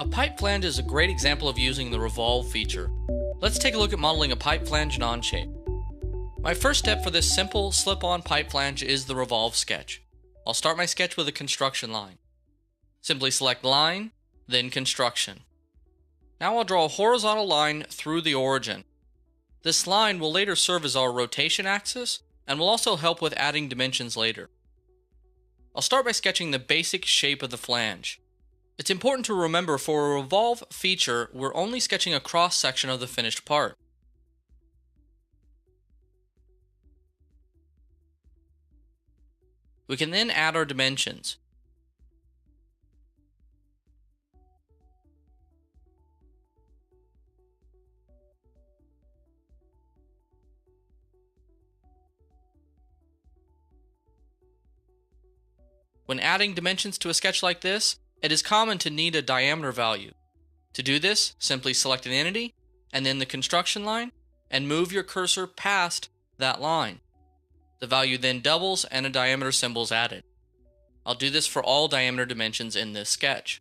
A pipe flange is a great example of using the revolve feature. Let's take a look at modeling a pipe flange in Onshape. My first step for this simple slip-on pipe flange is the revolve sketch. I'll start my sketch with a construction line. Simply select Line, then Construction. Now I'll draw a horizontal line through the origin. This line will later serve as our rotation axis and will also help with adding dimensions later. I'll start by sketching the basic shape of the flange. It's important to remember for a revolve feature, we're only sketching a cross-section of the finished part. We can then add our dimensions. When adding dimensions to a sketch like this, it is common to need a diameter value. To do this, simply select an entity, and then the construction line, and move your cursor past that line. The value then doubles and a diameter symbol is added. I'll do this for all diameter dimensions in this sketch.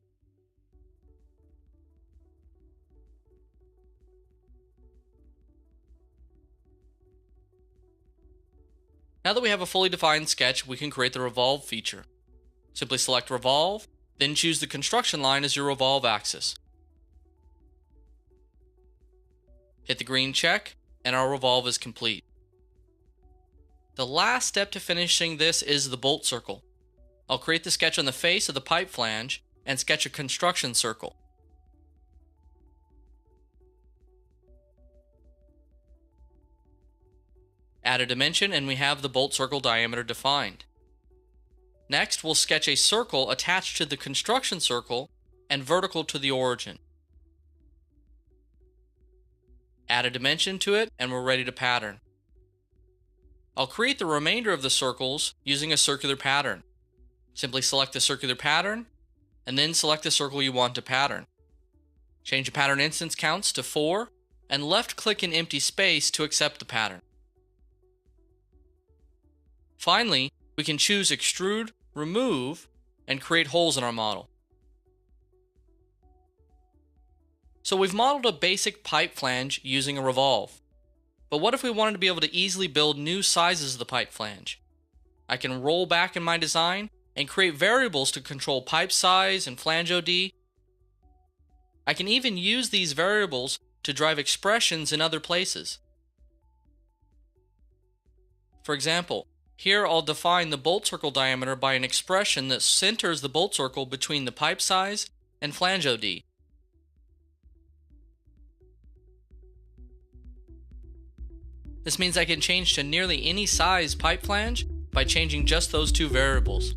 Now that we have a fully defined sketch, we can create the revolve feature. Simply select Revolve, then choose the construction line as your revolve axis. Hit the green check, and our revolve is complete. The last step to finishing this is the bolt circle. I'll create the sketch on the face of the pipe flange and sketch a construction circle. Add a dimension and we have the bolt circle diameter defined. Next, we'll sketch a circle attached to the construction circle and vertical to the origin. Add a dimension to it and we're ready to pattern. I'll create the remainder of the circles using a circular pattern. Simply select the circular pattern and then select the circle you want to pattern. Change the pattern instance counts to 4 and left-click in empty space to accept the pattern. Finally, we can choose Extrude, Remove, and create holes in our model. So we've modeled a basic pipe flange using a revolve. But what if we wanted to be able to easily build new sizes of the pipe flange? I can roll back in my design and create variables to control pipe size and flange OD. I can even use these variables to drive expressions in other places. For example, here I'll define the bolt circle diameter by an expression that centers the bolt circle between the pipe size and flange OD. This means I can change to nearly any size pipe flange by changing just those two variables.